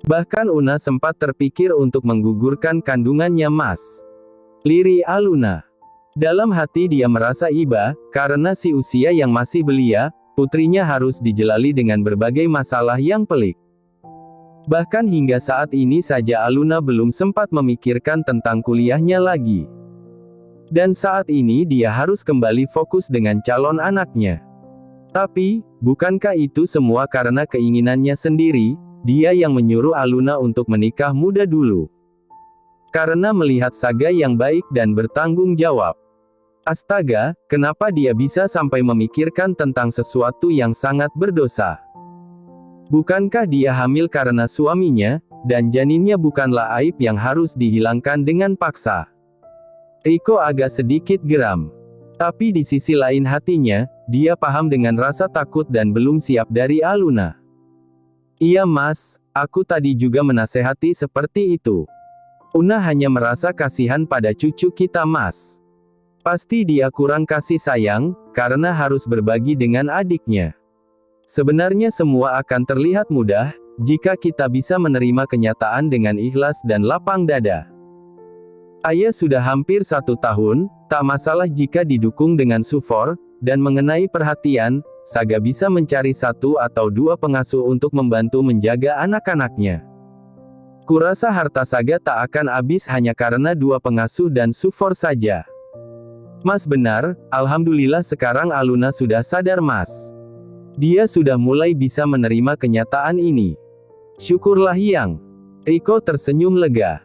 Bahkan Una sempat terpikir untuk menggugurkan kandungannya Mas. Liri Aluna. Dalam hati dia merasa iba, karena si usia yang masih belia, putrinya harus dijelali dengan berbagai masalah yang pelik. Bahkan hingga saat ini saja Aluna belum sempat memikirkan tentang kuliahnya lagi. Dan saat ini dia harus kembali fokus dengan calon anaknya. Tapi, bukankah itu semua karena keinginannya sendiri? Dia yang menyuruh Aluna untuk menikah muda dulu. Karena melihat Saga yang baik dan bertanggung jawab. Astaga, kenapa dia bisa sampai memikirkan tentang sesuatu yang sangat berdosa? Bukankah dia hamil karena suaminya, dan janinnya bukanlah aib yang harus dihilangkan dengan paksa? Riko agak sedikit geram. Tapi di sisi lain hatinya, dia paham dengan rasa takut dan belum siap dari Aluna. Iya Mas, aku tadi juga menasehati seperti itu. Una hanya merasa kasihan pada cucu kita Mas. Pasti dia kurang kasih sayang, karena harus berbagi dengan adiknya. Sebenarnya semua akan terlihat mudah, jika kita bisa menerima kenyataan dengan ikhlas dan lapang dada. Ayah sudah hampir 1 tahun, tak masalah jika didukung dengan support, dan mengenai perhatian, Saga bisa mencari 1 atau 2 pengasuh untuk membantu menjaga anak-anaknya. Kurasa harta Saga tak akan habis hanya karena 2 pengasuh dan support saja. Mas benar, alhamdulillah sekarang Aluna sudah sadar Mas. Dia sudah mulai bisa menerima kenyataan ini. Syukurlah Yang. Riko tersenyum lega.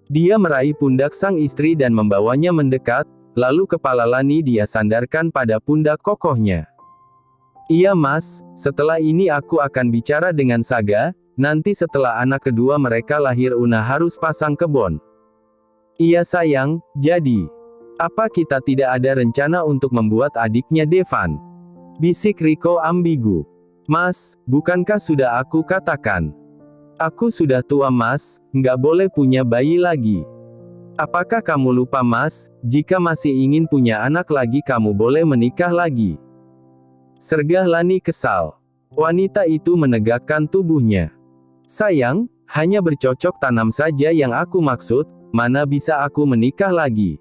Dia meraih pundak sang istri dan membawanya mendekat, lalu kepala Lani dia sandarkan pada pundak kokohnya. Iya Mas, setelah ini aku akan bicara dengan Saga, nanti setelah anak kedua mereka lahir Una harus pasang kebon. Iya sayang, jadi, apa kita tidak ada rencana untuk membuat adiknya Devan? Bisik Riko ambigu. Mas, bukankah sudah aku katakan? Aku sudah tua Mas, nggak boleh punya bayi lagi. Apakah kamu lupa Mas, jika masih ingin punya anak lagi kamu boleh menikah lagi. Sergah Lani kesal. Wanita itu menegakkan tubuhnya. Sayang, hanya bercocok tanam saja yang aku maksud, mana bisa aku menikah lagi.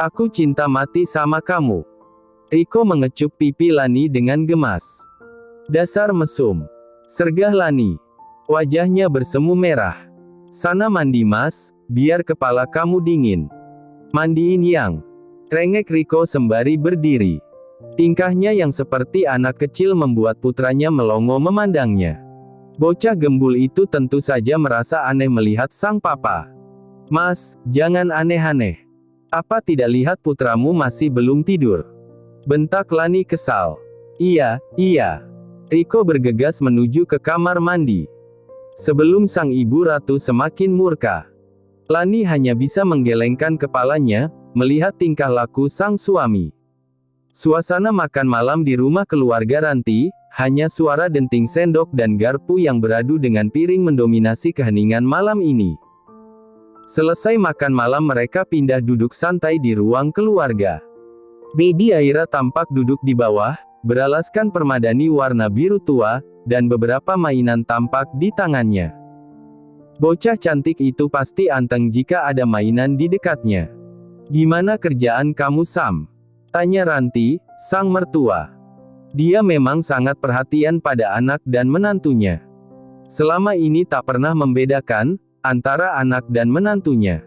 Aku cinta mati sama kamu. Riko mengecup pipi Lani dengan gemas. Dasar mesum. Sergah Lani. Wajahnya bersemu merah. Sana mandi Mas, biar kepala kamu dingin. Mandiin Yang. Rengek Riko sembari berdiri. Tingkahnya yang seperti anak kecil membuat putranya melongo memandangnya. Bocah gembul itu tentu saja merasa aneh melihat sang papa. Mas, jangan aneh-aneh. Apa tidak lihat putramu masih belum tidur? Bentak Lani kesal. Iya. Riko bergegas menuju ke kamar mandi. Sebelum sang ibu ratu semakin murka. Lani hanya bisa menggelengkan kepalanya, melihat tingkah laku sang suami. Suasana makan malam di rumah keluarga Ranti, hanya suara denting sendok dan garpu yang beradu dengan piring mendominasi keheningan malam ini. Selesai makan malam mereka pindah duduk santai di ruang keluarga. Baby Aira tampak duduk di bawah, beralaskan permadani warna biru tua, dan beberapa mainan tampak di tangannya. Bocah cantik itu pasti anteng jika ada mainan di dekatnya. Gimana kerjaan kamu Sam? Tanya Ranti, sang mertua. Dia memang sangat perhatian pada anak dan menantunya. Selama ini tak pernah membedakan antara anak dan menantunya.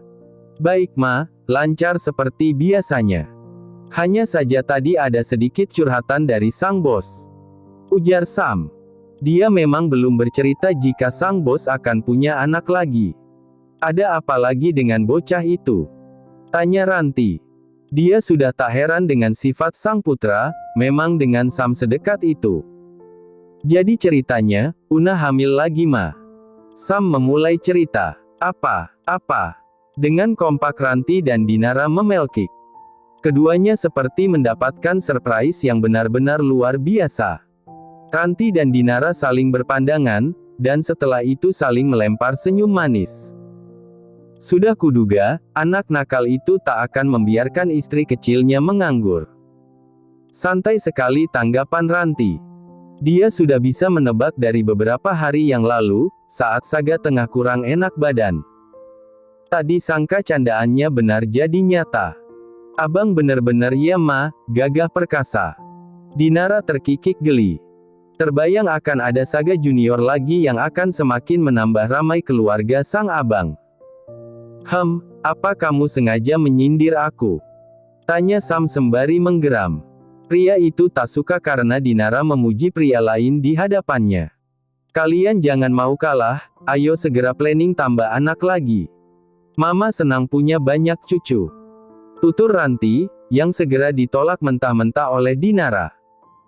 Baik Ma, lancar seperti biasanya. Hanya saja tadi ada sedikit curhatan dari sang bos. Ujar Sam. Dia memang belum bercerita jika sang bos akan punya anak lagi. Ada apa lagi dengan bocah itu? Tanya Ranti. Dia sudah tak heran dengan sifat sang putra, memang dengan Sam sedekat itu. Jadi ceritanya, Una hamil lagi Ma. Sam memulai cerita. Apa? Dengan kompak Ranti dan Dinara memelkik. Keduanya seperti mendapatkan surprise yang benar-benar luar biasa. Ranti dan Dinara saling berpandangan, dan setelah itu saling melempar senyum manis. Sudah kuduga, anak nakal itu tak akan membiarkan istri kecilnya menganggur. Santai sekali tanggapan Ranti. Dia sudah bisa menebak dari beberapa hari yang lalu, saat Saga tengah kurang enak badan. Tak disangka candaannya benar jadi nyata. Abang bener-bener ya ma, gagah perkasa. Dinara terkikik geli. Terbayang akan ada Saga junior lagi yang akan semakin menambah ramai keluarga sang abang. Apa kamu sengaja menyindir aku? Tanya Sam sembari menggeram. Pria itu tak suka karena Dinara memuji pria lain di hadapannya. Kalian jangan mau kalah, ayo segera planning tambah anak lagi. Mama senang punya banyak cucu. Tutur Ranti, yang segera ditolak mentah-mentah oleh Dinara.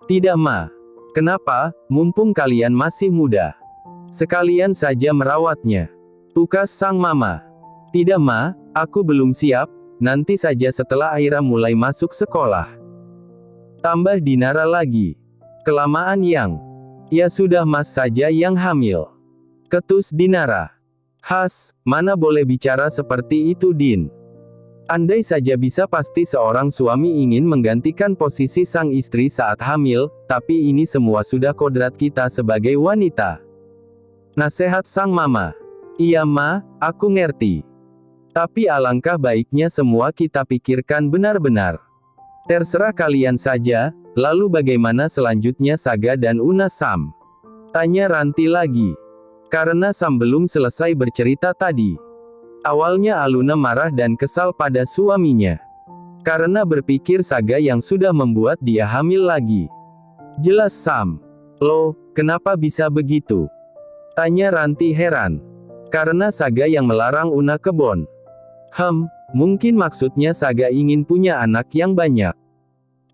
Tidak ma. Kenapa, mumpung kalian masih muda. Sekalian saja merawatnya. Tukas sang mama. Tidak ma, aku belum siap, nanti saja setelah Aira mulai masuk sekolah. Tambah Dinara lagi. Kelamaan yang. Ya sudah mas saja yang hamil. Ketus Dinara. Mana boleh bicara seperti itu Din. Andai saja bisa pasti seorang suami ingin menggantikan posisi sang istri saat hamil, tapi ini semua sudah kodrat kita sebagai wanita. Nasihat sang mama. Iya ma, aku ngerti. Tapi alangkah baiknya semua kita pikirkan benar-benar. Terserah kalian saja, lalu bagaimana selanjutnya Saga dan Una Sam? Tanya Ranti lagi. Karena Sam belum selesai bercerita tadi. Awalnya Aluna marah dan kesal pada suaminya. Karena berpikir Saga yang sudah membuat dia hamil lagi. Jelas Sam. Loh, kenapa bisa begitu? Tanya Ranti heran. Karena Saga yang melarang Una kebon. Mungkin maksudnya Saga ingin punya anak yang banyak.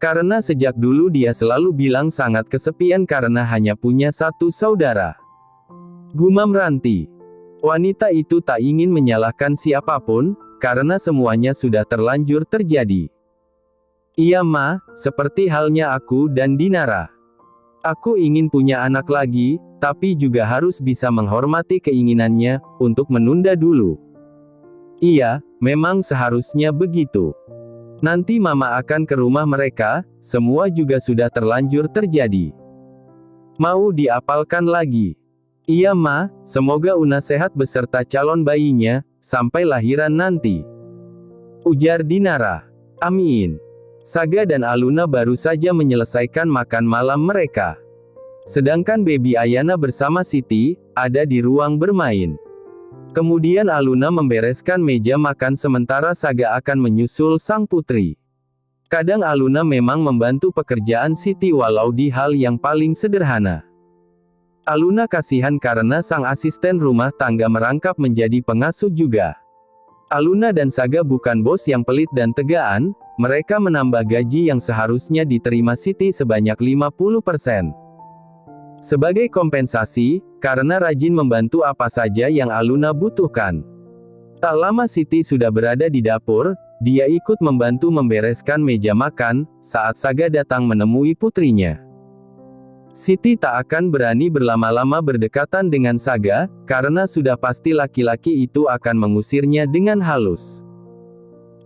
Karena sejak dulu dia selalu bilang sangat kesepian karena hanya punya satu saudara. Gumam Ranti. Wanita itu tak ingin menyalahkan siapapun, karena semuanya sudah terlanjur terjadi. Iya ma, seperti halnya aku dan Dinara. Aku ingin punya anak lagi, tapi juga harus bisa menghormati keinginannya, untuk menunda dulu. Iya, memang seharusnya begitu. Nanti mama akan ke rumah mereka, semua juga sudah terlanjur terjadi. Mau diapalkan lagi? Iya ma, semoga Una sehat beserta calon bayinya, sampai lahiran nanti. Ujar Dinara. Amin. Saga dan Aluna baru saja menyelesaikan makan malam mereka. Sedangkan Baby Ayana bersama Siti, ada di ruang bermain. Kemudian Aluna membereskan meja makan sementara Saga akan menyusul sang putri. Kadang Aluna memang membantu pekerjaan Siti walau di hal yang paling sederhana. Aluna kasihan karena sang asisten rumah tangga merangkap menjadi pengasuh juga. Aluna dan Saga bukan bos yang pelit dan tegaan, mereka menambah gaji yang seharusnya diterima Siti sebanyak 50%. Sebagai kompensasi, karena rajin membantu apa saja yang Aluna butuhkan. Tak lama Siti sudah berada di dapur, dia ikut membantu membereskan meja makan, saat Saga datang menemui putrinya. Siti tak akan berani berlama-lama berdekatan dengan Saga, karena sudah pasti laki-laki itu akan mengusirnya dengan halus.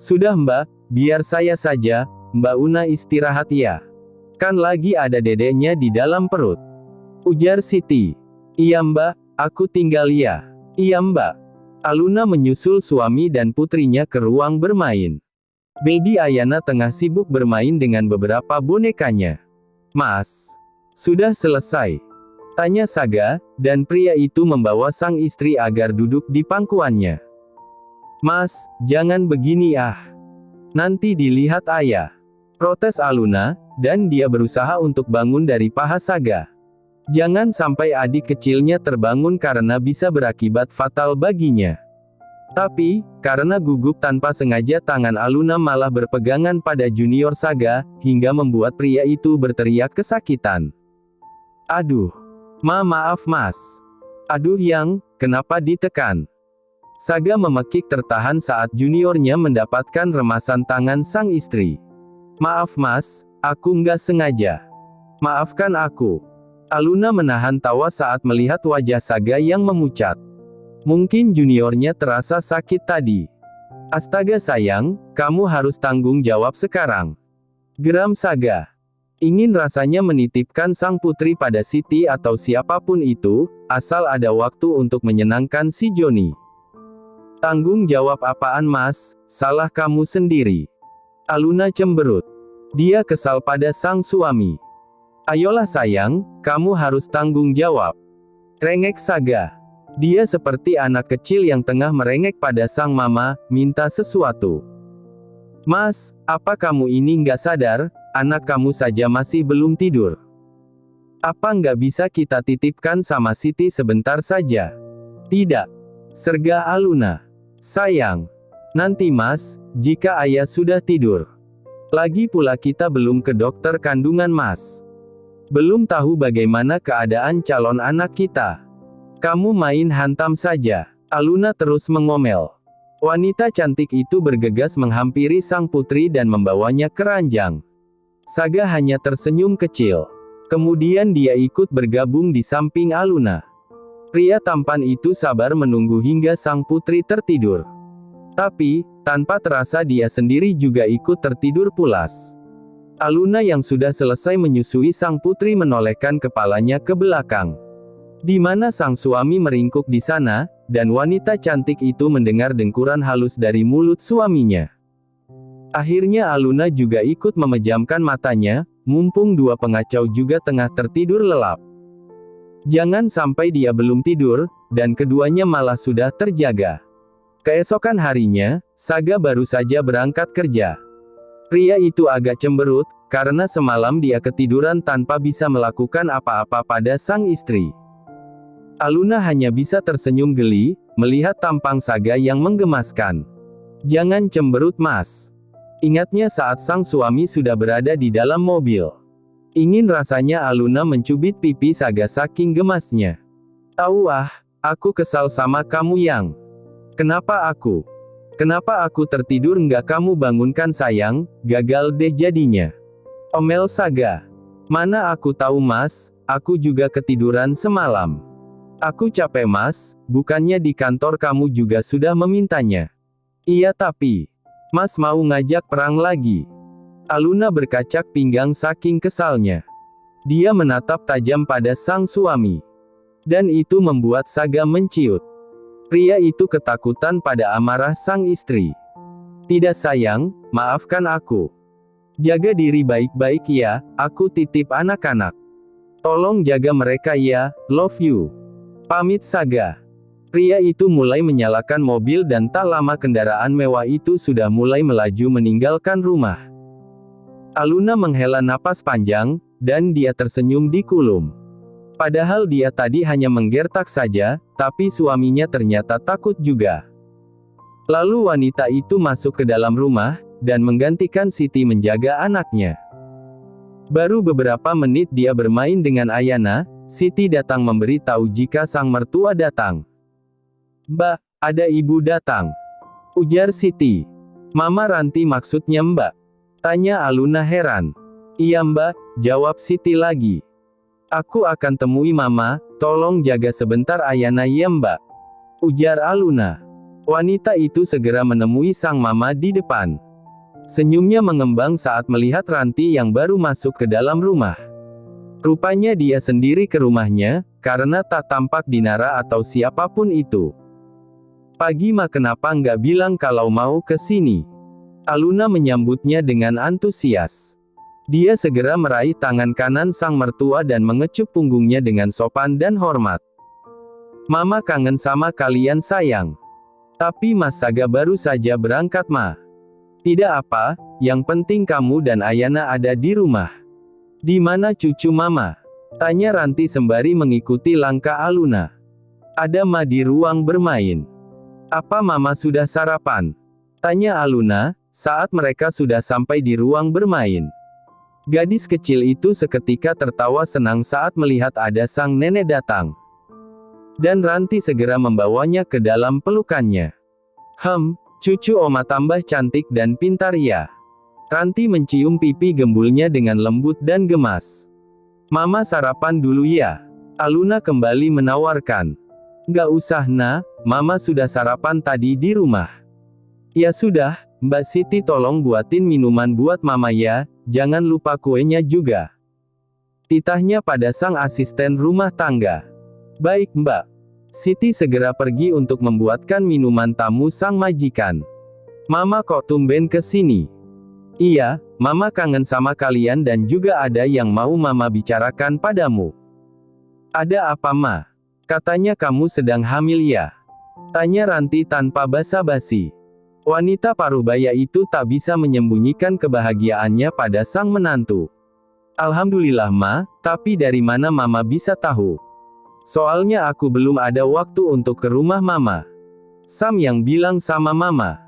Sudah mbak, biar saya saja, Mbak Una istirahat ya. Kan lagi ada dedeknya di dalam perut. Ujar Siti. Iya mbak, aku tinggal ya. Iya mbak. Aluna menyusul suami dan putrinya ke ruang bermain. Baby Ayana tengah sibuk bermain dengan beberapa bonekanya. Mas, sudah selesai? Tanya Saga, dan pria itu membawa sang istri agar duduk di pangkuannya. Mas, jangan begini ah. Nanti dilihat ayah. Protes Aluna, dan dia berusaha untuk bangun dari paha Saga. Jangan sampai adik kecilnya terbangun karena bisa berakibat fatal baginya. Tapi, karena gugup tanpa sengaja tangan Aluna malah berpegangan pada junior Saga, hingga membuat pria itu berteriak kesakitan. Aduh. Maaf mas. Aduh yang, kenapa ditekan? Saga memekik tertahan saat juniornya mendapatkan remasan tangan sang istri. Maaf mas, aku nggak sengaja. Maafkan aku. Aluna menahan tawa saat melihat wajah Saga yang memucat. Mungkin juniornya terasa sakit tadi. Astaga sayang, kamu harus tanggung jawab sekarang. Geram Saga. Ingin rasanya menitipkan sang putri pada Siti atau siapapun itu, asal ada waktu untuk menyenangkan si Joni. Tanggung jawab apaan mas, salah kamu sendiri. Aluna cemberut. Dia kesal pada sang suami. Ayolah sayang, kamu harus tanggung jawab. Rengek Saga. Dia seperti anak kecil yang tengah merengek pada sang mama, minta sesuatu. Mas, apa kamu ini nggak sadar, anak kamu saja masih belum tidur. Apa nggak bisa kita titipkan sama Siti sebentar saja? Tidak. Serga Aluna. Sayang. Nanti mas, jika ayah sudah tidur. Lagi pula kita belum ke dokter kandungan mas. Belum tahu bagaimana keadaan calon anak kita. Kamu main hantam saja. Aluna terus mengomel. Wanita cantik itu bergegas menghampiri sang putri dan membawanya ke ranjang. Saga hanya tersenyum kecil. Kemudian dia ikut bergabung di samping Aluna. Pria tampan itu sabar menunggu hingga sang putri tertidur. Tapi, tanpa terasa dia sendiri juga ikut tertidur pulas. Aluna yang sudah selesai menyusui sang putri menolehkan kepalanya ke belakang. Di mana sang suami meringkuk di sana, dan wanita cantik itu mendengar dengkuran halus dari mulut suaminya. Akhirnya Aluna juga ikut memejamkan matanya, mumpung dua pengacau juga tengah tertidur lelap. Jangan sampai dia belum tidur, dan keduanya malah sudah terjaga. Keesokan harinya, Saga baru saja berangkat kerja. Pria itu agak cemberut, karena semalam dia ketiduran tanpa bisa melakukan apa-apa pada sang istri. Aluna hanya bisa tersenyum geli, melihat tampang Saga yang menggemaskan. Jangan cemberut mas. Ingatnya saat sang suami sudah berada di dalam mobil. Ingin rasanya Aluna mencubit pipi Saga saking gemasnya. Tahu aku kesal sama kamu yang. Kenapa aku? Kenapa aku tertidur nggak kamu bangunkan sayang, gagal deh jadinya. Omel Saga. Mana aku tahu mas, aku juga ketiduran semalam. Aku capek mas, bukannya di kantor kamu juga sudah memintanya. Iya tapi, mas mau ngajak perang lagi. Aluna berkacak pinggang saking kesalnya. Dia menatap tajam pada sang suami. Dan itu membuat Saga menciut. Pria itu ketakutan pada amarah sang istri. Tidak sayang, maafkan aku. Jaga diri baik-baik ya, aku titip anak-anak. Tolong jaga mereka ya, love you. Pamit Saga. Pria itu mulai menyalakan mobil dan tak lama kendaraan mewah itu sudah mulai melaju meninggalkan rumah. Aluna menghela napas panjang, dan dia tersenyum di kulum. Padahal dia tadi hanya menggertak saja, tapi suaminya ternyata takut juga. Lalu wanita itu masuk ke dalam rumah, dan menggantikan Siti menjaga anaknya. Baru beberapa menit dia bermain dengan Ayana, Siti datang memberi tahu jika sang mertua datang. Mbak, ada ibu datang. Ujar Siti. Mama Ranti maksudnya mbak? Tanya Aluna heran. Iya mbak, jawab Siti lagi. Aku akan temui mama, tolong jaga sebentar Ayana ya mbak. Ujar Aluna. Wanita itu segera menemui sang mama di depan. Senyumnya mengembang saat melihat Ranti yang baru masuk ke dalam rumah. Rupanya dia sendiri ke rumahnya, karena tak tampak Dinara atau siapapun itu. Pagi ma kenapa nggak bilang kalau mau ke sini? Aluna menyambutnya dengan antusias. Dia segera meraih tangan kanan sang mertua dan mengecup punggungnya dengan sopan dan hormat. Mama kangen sama kalian sayang. Tapi Mas Saga baru saja berangkat ma. Tidak apa, yang penting kamu dan Ayana ada di rumah. Di mana cucu mama? Tanya Ranti sembari mengikuti langkah Aluna. Ada ma di ruang bermain. Apa mama sudah sarapan? Tanya Aluna, saat mereka sudah sampai di ruang bermain. Gadis kecil itu seketika tertawa senang saat melihat ada sang nenek datang. Dan Ranti segera membawanya ke dalam pelukannya. Cucu oma tambah cantik dan pintar ya. Ranti mencium pipi gembulnya dengan lembut dan gemas. Mama sarapan dulu ya. Aluna kembali menawarkan. Nggak usah mama sudah sarapan tadi di rumah. Ya sudah, Mbak Siti tolong buatin minuman buat mama ya, jangan lupa kuenya juga. Titahnya pada sang asisten rumah tangga. Baik Mbak. Siti segera pergi untuk membuatkan minuman tamu sang majikan. Mama kok tumben ke sini? Iya, Mama kangen sama kalian dan juga ada yang mau Mama bicarakan padamu. Ada apa Ma? Katanya kamu sedang hamil ya? Tanya Ranti tanpa basa-basi. Wanita parubaya itu tak bisa menyembunyikan kebahagiaannya pada sang menantu. Alhamdulillah Ma, tapi dari mana Mama bisa tahu? Soalnya aku belum ada waktu untuk ke rumah Mama. Sam yang bilang sama Mama.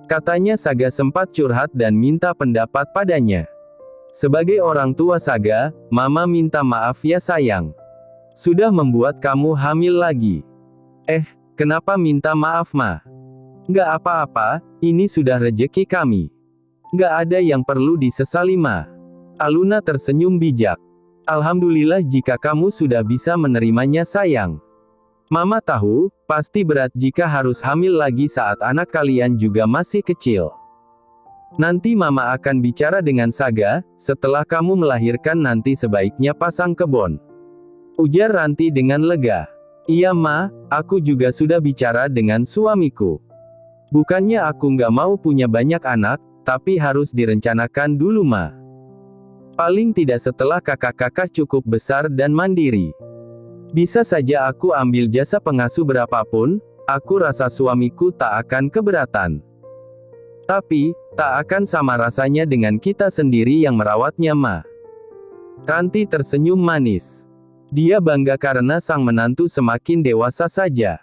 Katanya Saga sempat curhat dan minta pendapat padanya. Sebagai orang tua Saga, Mama minta maaf ya sayang. Sudah membuat kamu hamil lagi. Kenapa minta maaf Ma? Nggak apa-apa, ini sudah rejeki kami. Nggak ada yang perlu disesali Ma. Aluna tersenyum bijak. Alhamdulillah jika kamu sudah bisa menerimanya sayang. Mama tahu, pasti berat jika harus hamil lagi saat anak kalian juga masih kecil. Nanti Mama akan bicara dengan Saga, setelah kamu melahirkan nanti sebaiknya pasang kebon. Ujar Ranti dengan lega. Iya Ma, aku juga sudah bicara dengan suamiku. Bukannya aku nggak mau punya banyak anak, tapi harus direncanakan dulu Ma. Paling tidak setelah kakak-kakak cukup besar dan mandiri. Bisa saja aku ambil jasa pengasuh berapapun, aku rasa suamiku tak akan keberatan. Tapi, tak akan sama rasanya dengan kita sendiri yang merawatnya Ma. Ranti tersenyum manis. Dia bangga karena sang menantu semakin dewasa saja.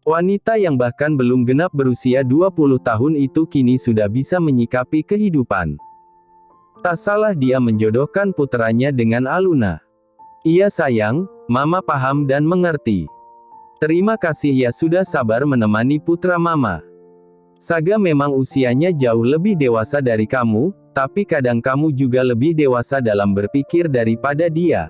Wanita yang bahkan belum genap berusia 20 tahun itu kini sudah bisa menyikapi kehidupan. Tak salah dia menjodohkan puteranya dengan Aluna. Iya sayang, Mama paham dan mengerti. Terima kasih ya sudah sabar menemani putra Mama. Saga memang usianya jauh lebih dewasa dari kamu, tapi kadang kamu juga lebih dewasa dalam berpikir daripada dia.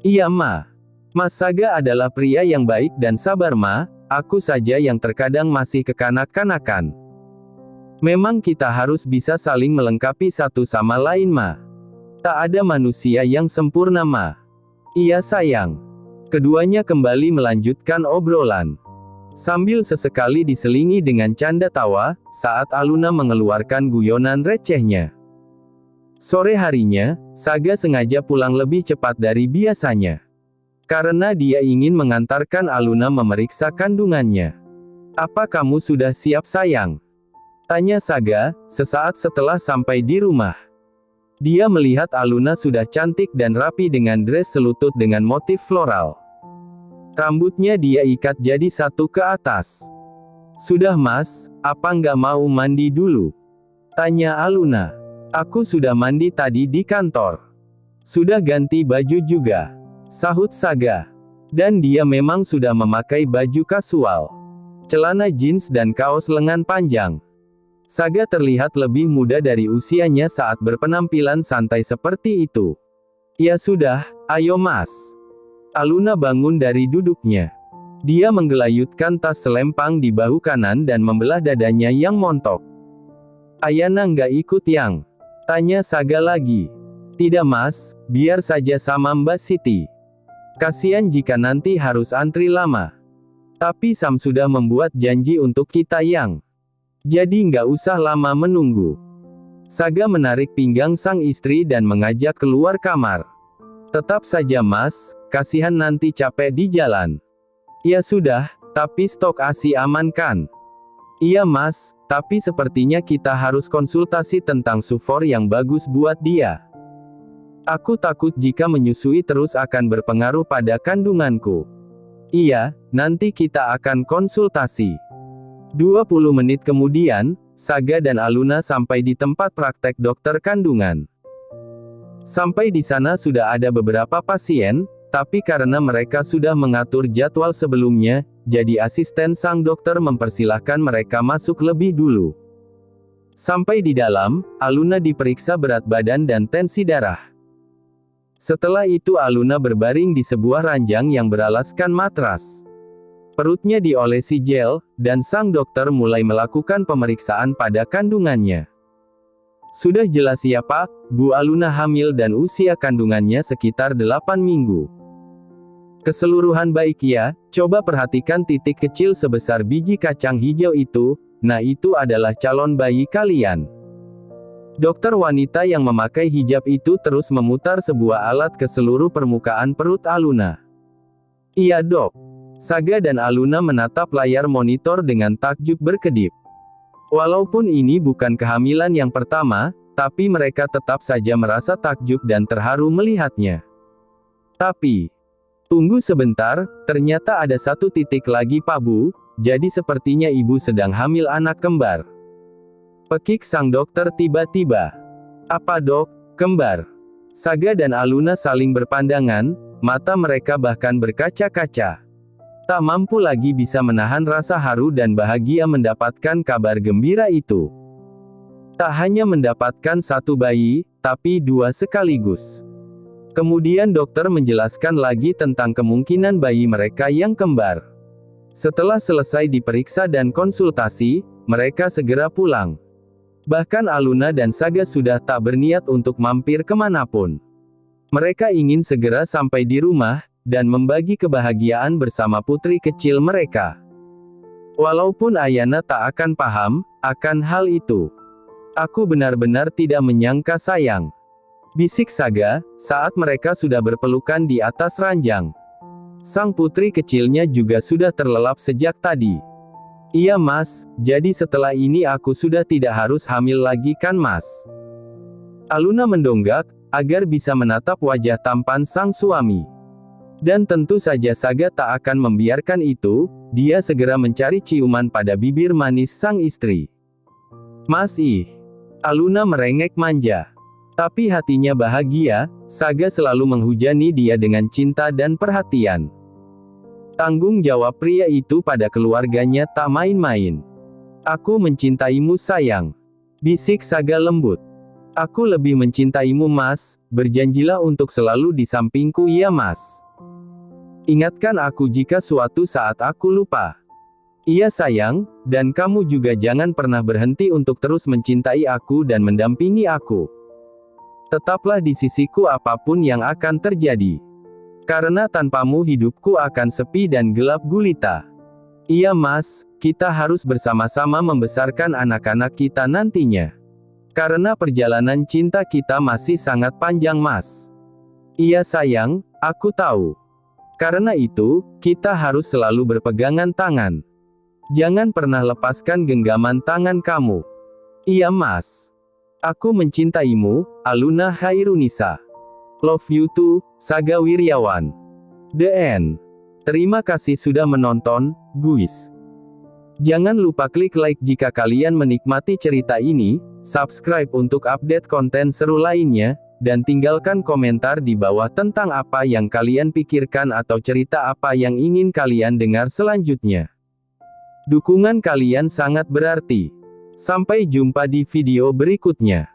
Iya Ma. Mas Saga adalah pria yang baik dan sabar Ma, aku saja yang terkadang masih kekanak-kanakan. Memang kita harus bisa saling melengkapi satu sama lain Ma. Tak ada manusia yang sempurna Ma. Iya sayang. Keduanya kembali melanjutkan obrolan. Sambil sesekali diselingi dengan canda tawa, saat Aluna mengeluarkan guyonan recehnya. Sore harinya, Saga sengaja pulang lebih cepat dari biasanya. Karena dia ingin mengantarkan Aluna memeriksa kandungannya. Apa kamu sudah siap sayang? Tanya Saga, sesaat setelah sampai di rumah. Dia melihat Aluna sudah cantik dan rapi dengan dress selutut dengan motif floral. Rambutnya dia ikat jadi satu ke atas. Sudah Mas, apa nggak mau mandi dulu? Tanya Aluna. Aku sudah mandi tadi di kantor. Sudah ganti baju juga. Sahut Saga. Dan dia memang sudah memakai baju kasual. Celana jeans dan kaos lengan panjang. Saga terlihat lebih muda dari usianya saat berpenampilan santai seperti itu. Ya sudah, ayo Mas. Aluna bangun dari duduknya. Dia menggelayutkan tas selempang di bahu kanan dan membelah dadanya yang montok. Ayana nggak ikut yang? Tanya Saga lagi. Tidak Mas, biar saja sama Mbak Siti. Kasian jika nanti harus antri lama. Tapi Sam sudah membuat janji untuk kita yang. Jadi nggak usah lama menunggu. Saga menarik pinggang sang istri dan mengajak keluar kamar. Tetap saja Mas, kasihan nanti capek di jalan. Ya sudah, tapi stok ASI aman kan? Iya Mas, tapi sepertinya kita harus konsultasi tentang sufor yang bagus buat dia. Aku takut jika menyusui terus akan berpengaruh pada kandunganku. Iya, nanti kita akan konsultasi. 20 menit kemudian, Saga dan Aluna sampai di tempat praktek dokter kandungan. Sampai di sana sudah ada beberapa pasien, tapi karena mereka sudah mengatur jadwal sebelumnya, jadi asisten sang dokter mempersilahkan mereka masuk lebih dulu. Sampai di dalam, Aluna diperiksa berat badan dan tensi darah. Setelah itu Aluna berbaring di sebuah ranjang yang beralaskan matras. Perutnya diolesi gel, dan sang dokter mulai melakukan pemeriksaan pada kandungannya. Sudah jelas ya Pak, Bu Aluna hamil dan usia kandungannya sekitar 8 minggu. Keseluruhan baik ya, coba perhatikan titik kecil sebesar biji kacang hijau itu, nah itu adalah calon bayi kalian. Dokter wanita yang memakai hijab itu terus memutar sebuah alat ke seluruh permukaan perut Aluna. Iya dok. Saga dan Aluna menatap layar monitor dengan takjub berkedip. Walaupun ini bukan kehamilan yang pertama, tapi mereka tetap saja merasa takjub dan terharu melihatnya. Tapi, tunggu sebentar, ternyata ada satu titik lagi Pak Bu, jadi sepertinya ibu sedang hamil anak kembar. Pekik sang dokter tiba-tiba. Apa dok, kembar? Saga dan Aluna saling berpandangan, mata mereka bahkan berkaca-kaca. Tak mampu lagi bisa menahan rasa haru dan bahagia mendapatkan kabar gembira itu. Tak hanya mendapatkan satu bayi, tapi dua sekaligus. Kemudian dokter menjelaskan lagi tentang kemungkinan bayi mereka yang kembar. Setelah selesai diperiksa dan konsultasi, mereka segera pulang. Bahkan Aluna dan Saga sudah tak berniat untuk mampir kemanapun. Mereka ingin segera sampai di rumah, dan membagi kebahagiaan bersama putri kecil mereka. Walaupun Ayana tak akan paham akan hal itu. Aku benar-benar tidak menyangka sayang. Bisik Saga, saat mereka sudah berpelukan di atas ranjang. Sang putri kecilnya juga sudah terlelap sejak tadi. Iya mas, jadi setelah ini aku sudah tidak harus hamil lagi kan mas? Aluna mendonggak, agar bisa menatap wajah tampan sang suami. Dan tentu saja Saga tak akan membiarkan itu, dia segera mencari ciuman pada bibir manis sang istri. Mas Aluna merengek manja. Tapi hatinya bahagia, Saga selalu menghujani dia dengan cinta dan perhatian. Tanggung jawab pria itu pada keluarganya tak main-main. Aku mencintaimu sayang. Bisik Saga lembut. Aku lebih mencintaimu mas, berjanjilah untuk selalu di sampingku ya mas. Ingatkan aku jika suatu saat aku lupa. Iya sayang, dan kamu juga jangan pernah berhenti untuk terus mencintai aku dan mendampingi aku. Tetaplah di sisiku apapun yang akan terjadi. Karena tanpamu hidupku akan sepi dan gelap gulita. Iya mas, kita harus bersama-sama membesarkan anak-anak kita nantinya. Karena perjalanan cinta kita masih sangat panjang mas. Iya sayang, aku tahu. Karena itu, kita harus selalu berpegangan tangan. Jangan pernah lepaskan genggaman tangan kamu. Iya mas. Aku mencintaimu, Aluna Hairunisa. Love you too, Saga Wiryawan. The End. Terima kasih sudah menonton, guys. Jangan lupa klik like jika kalian menikmati cerita ini, subscribe untuk update konten seru lainnya, dan tinggalkan komentar di bawah tentang apa yang kalian pikirkan atau cerita apa yang ingin kalian dengar selanjutnya. Dukungan kalian sangat berarti. Sampai jumpa di video berikutnya.